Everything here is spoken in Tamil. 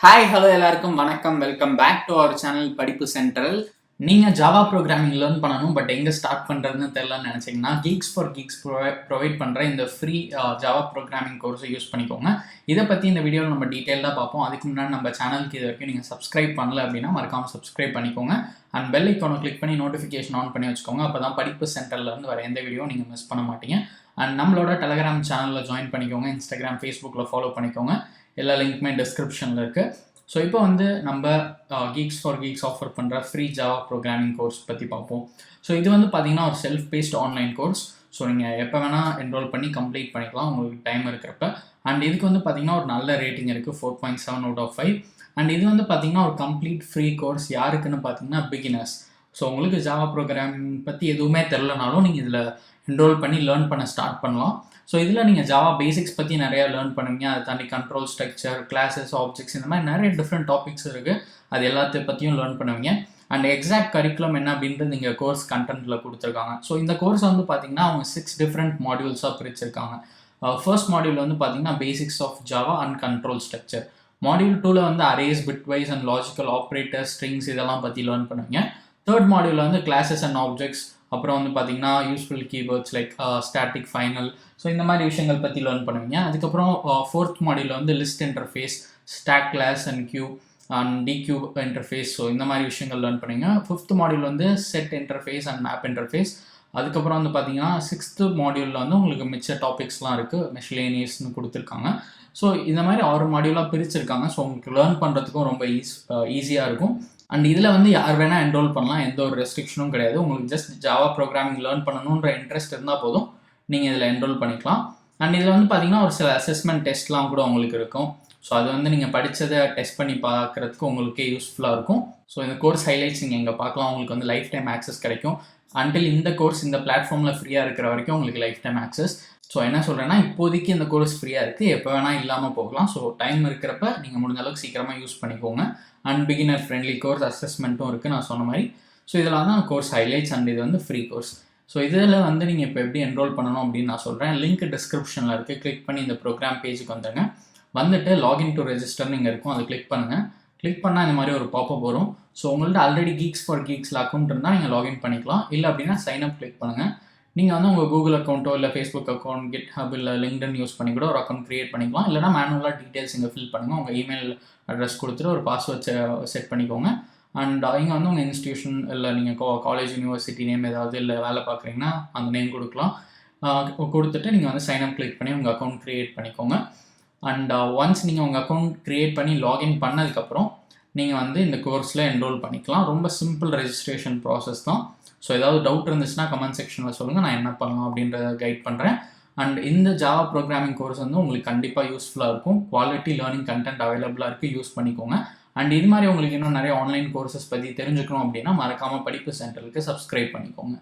ஹாய் ஹலோ எல்லாருக்கும் வணக்கம். Welcome back to our channel படிப்பு சென்ட்ரல். நீங்கள் ஜாவா ப்ரோக்ராமிங் லேர்ன் பண்ணணும் பட் எங்கே ஸ்டார்ட் பண்ணுறதுன்னு தெரியலன்னு நினச்சிங்கன்னா GeeksforGeeks ப்ரொவைட் பண்ணுற இந்த ஃப்ரீ ஜாவா ப்ரோக்ராமிங் கோர்ஸை யூஸ் பண்ணிக்கோங்க. இதை பற்றி இந்த வீடியோவில் நம்ம டீட்டெயிலாக பார்ப்போம். அதுக்கு முன்னாடி நம்ம சேனலுக்கு இது வரைக்கும் நீங்கள் சப்ஸ்கிரைப் பண்ணல அப்படின்னா மறக்காமல் சப்ஸ்கிரைப் பண்ணிக்கோங்க. அண்ட் பெல் ஐக்கானை கிளிக் பண்ணி நோட்டிஃபிகேஷன் ஆன் பண்ணி வச்சுக்கோங்க. அப்போ தான் படிப்பு சென்டர்லேருந்து வர எந்த வீடியோ நீங்கள் மிஸ் பண்ண மாட்டீங்க. அண்ட் நம்மளோட டெலகிராம் சேனலில் ஜாயின் பண்ணிக்கோங்க. இன்ஸ்டாகிராம், ஃபேஸ்புக்கில் ஃபாலோ பண்ணிக்கோங்க. எல்லா லிங்க்குமே டிஸ்கிரிப்ஷனில் இருக்குது. ஸோ இப்போ வந்து நம்ம GeeksforGeeks ஆஃபர் பண்ணுற ஃப்ரீ ஜாவா ப்ரோக்ராமிங் கோர்ஸ் பற்றி பார்ப்போம். ஸோ இது வந்து பார்த்தீங்கன்னா ஒரு self paced online course. So நீங்கள் எப்போ வேணால் என்ரோல் பண்ணி கம்ப்ளீட் பண்ணிக்கலாம் உங்களுக்கு டைம் இருக்கிறப்ப. அண்ட் இதுக்கு வந்து பார்த்தீங்கன்னா ஒரு நல்ல ரேட்டிங் இருக்குது, 4.7 out of 5. அண்ட் இது வந்து பார்த்தீங்கன்னா ஒரு கம்ப்ளீட் ஃப்ரீ கோர்ஸ். யாருக்குன்னு பார்த்தீங்கன்னா பிகினர்ஸ். ஸோ உங்களுக்கு ஜாவா ப்ரோக்ராமிங் பற்றி எதுவுமே தெரிலனாலும் நீங்கள் இதில் என்ரோல் பண்ணி லேர்ன் பண்ண ஸ்டார்ட் பண்ணலாம். ஸோ இதில் நீங்கள் ஜாவா பேசிக்ஸ் பற்றி நிறையா லேர்ன் பண்ணுவீங்க. அதை தாண்டி கண்ட்ரோல் ஸ்ட்ரக்சர், கிளாஸஸ், ஆப்ஜெக்ட்ஸ், இந்த மாதிரி நிறைய டிஃப்ரெண்ட் டாபிக்ஸ் இருக்குது. அது எல்லாத்த பற்றியும் லேர்ன் பண்ணுவீங்க. அண்ட் எக்ஸாக்ட் கரிக்குலம் என்ன அப்படின்றது நீங்கள் கோர்ஸ் கண்டென்ட்டில் கொடுத்துருக்காங்க. ஸோ இந்த கோர்ஸ் வந்து பார்த்தீங்கன்னா அவங்க 6 டிஃப்ரெண்ட் மாடியூல்ஸாக பிரிச்சிருக்காங்க. ஃபர்ஸ்ட் மாடியூல் வந்து பார்த்தீங்கன்னா basics of Java and control structure. Module 2ல் வந்து arrays, bitwise and logical operator, strings இதெல்லாம் பற்றி லேர்ன் பண்ணுவீங்க. தேர்ட் மாடியூலில் வந்து கிளாஸஸ் அண்ட் ஆப்ஜெக்ட்ஸ், அப்புறம் வந்து பார்த்தீங்கன்னா useful keywords like static, final, so இந்த மாதிரி விஷயங்கள் பற்றி லேர்ன் பண்ணுவீங்க. அதுக்கப்புறம் ஃபோர்த் மாடியூலில் வந்து list interface, stack class and queue and deque interface, so இந்த மாதிரி விஷயங்கள் லேர்ன் பண்ணுவீங்க. ஃபிஃப்த் மாடியூல் வந்து set interface and map interface. அதுக்கப்புறம் வந்து பார்த்தீங்கன்னா சிக்ஸ்த்து மாடியூலில் வந்து உங்களுக்கு மிச்ச டாபிக்ஸ்லாம் இருக்குது, மிஸ்லேனியஸ்னு கொடுத்துருக்காங்க. ஸோ இந்த மாதிரி 6 மாடியூலாக பிரிச்சிருக்காங்க. ஸோ உங்களுக்கு லேர்ன் பண்ணுறதுக்கும் ரொம்ப ஈஸியாக இருக்கும். அண்ட் இதில் வந்து யார் வேணால் என்ரோல் பண்ணலாம், எந்த ஒரு ரெஸ்ட்ரிக்ஷனும் கிடையாது. உங்களுக்கு ஜஸ்ட் ஜாவா ப்ரோக்ராமிங் லேர்ன் பண்ணணுன்ற இன்ட்ரெஸ்ட் இருந்தால் போதும், நீங்கள் இதில் என்ரோல் பண்ணிக்கலாம். அண்ட் இதில் வந்து பார்த்தீங்கன்னா ஒரு சில அசஸ்மெண்ட் டெஸ்ட்லாம் கூட உங்களுக்கு இருக்கும். ஸோ அது வந்து நீங்கள் படித்ததை டெஸ்ட் பண்ணி பார்க்குறதுக்கு உங்களுக்கே யூஸ்ஃபுல்லாக இருக்கும். ஸோ இந்த கோர்ஸ் ஹைலைட்ஸ் நீங்கள் இங்கே பார்க்கலாம். உங்களுக்கு வந்து லைஃப் டைம் ஆக்சஸ் கிடைக்கும். அன்டில் இந்த கோர்ஸ் இந்த பிளாட்ஃபார்மில் ஃப்ரீயாக இருக்கிற வரைக்கும் உங்களுக்கு லைஃப் டைம் ஆக்சஸ். ஸோ என்ன சொல்கிறேன்னா, இப்போதைக்கு இந்த கோர்ஸ் ஃப்ரீயாக இருக்குது, எப்போ வேணால் இல்லாமல் போகலாம். ஸோ டைம் இருக்கிறப்ப நீங்கள் முடிஞ்ச அளவுக்கு சீக்கிரமாக யூஸ் பண்ணிக்கோங்க. அண்ட் பிகினர் ஃப்ரெண்ட்லி கோர்ஸ், அசஸ்மெண்ட்டும் இருக்குது நான் சொன்ன மாதிரி. ஸோ இதெல்லாம் தான் கோர்ஸ் ஹைலைட்ஸ். அண்ட் இது வந்து ஃப்ரீ கோர்ஸ். ஸோ இதில் வந்து நீங்கள் இப்போ எப்படி என்ரோல் பண்ணணும் அப்படின்னு நான் சொல்கிறேன். லிங்க் டிஸ்கிரிப்ஷனில் இருக்குது. கிளிக் பண்ணி இந்த ப்ரோக்ராம் பேஜுக்கு வந்துடுங்க. வந்துட்டு லாகின் டு ரெஜிஸ்டர்னு இங்கே இருக்கும், அதை கிளிக் பண்ணுங்கள். கிளிக் பண்ணால் இந்த மாதிரி ஒரு பாப்பப் வரும். ஸோ உங்கள்கிட்ட ஆல்ரெடி GeeksforGeeksல அக்கௌண்ட் இருந்தால் நீங்கள் லாகின் பண்ணிக்கலாம். இல்லை அப்படின்னா சைன் அப் கிளிக் பண்ணுங்கள். நீங்கள் வந்து உங்கள் கூகுள் அக்கௌண்ட்டோ இல்லை ஃபேஸ்புக் அக்கௌண்ட், கிட்ஹப் இல்லை லிங்க்டின் யூஸ் பண்ணி கூட ஒரு அக்கௌண்ட் க்ரியேட் பண்ணிக்கலாம். இல்லைனா மேனுவலாக டீட்டெயில்ஸ் இங்கே ஃபில் பண்ணுங்கள். உங்கள் இமெயில் அட்ரஸ் கொடுத்துட்டு ஒரு பாஸ்வேர்ட் செட் பண்ணிக்கோங்க. அண்ட் இங்கே வந்து உங்கள் இன்ஸ்டியூஷன் இல்லை நீங்கள் காலேஜ், யூனிவர்சிட்டி நேம் ஏதாவது இல்லை வேலை பார்க்குறீங்கன்னா அந்த நேம் கொடுக்கலாம். கொடுத்துட்டு நீங்கள் வந்து சைன் அப் கிளிக் பண்ணி உங்கள் அக்கௌண்ட் க்ரியேட் பண்ணிக்கோங்க. அண்ட் ஒன்ஸ் நீங்கள் உங்கள் அக்கௌண்ட் க்ரியேட் பண்ணி லாகின் பண்ணதுக்கப்புறம் நீங்கள் வந்து இந்த கோர்ஸில் என்ரோல் பண்ணிக்கலாம். ரொம்ப சிம்பிள் ரெஜிஸ்ட்ரேஷன் ப்ராசஸ் தான். ஸோ ஏதாவது டவுட் இருந்துச்சுன்னா கமெண்ட் செக்ஷனில் சொல்லுங்கள், நான் என்ன பண்ணலாம் அப்படின்றத கைட் பண்ணுறேன். அண்ட் இந்த ஜாவா ப்ரோக்ராமிங் கோர்ஸ் வந்து உங்களுக்கு கண்டிப்பாக யூஸ்ஃபுல்லாக இருக்கும். குவாலிட்டி லேர்னிங் கண்டென்ட் அவைலபிளாக இருக்குது, யூஸ் பண்ணிக்கோங்க. அண்ட் இது மாதிரி உங்களுக்கு இன்னும் நிறைய ஆன்லைன் கோர்சஸ் பற்றி தெரிஞ்சுக்கணும் அப்படின்னா மறக்காமல் படிப்பு சென்டருக்கு சப்ஸ்கிரைப் பண்ணிக்கோங்க.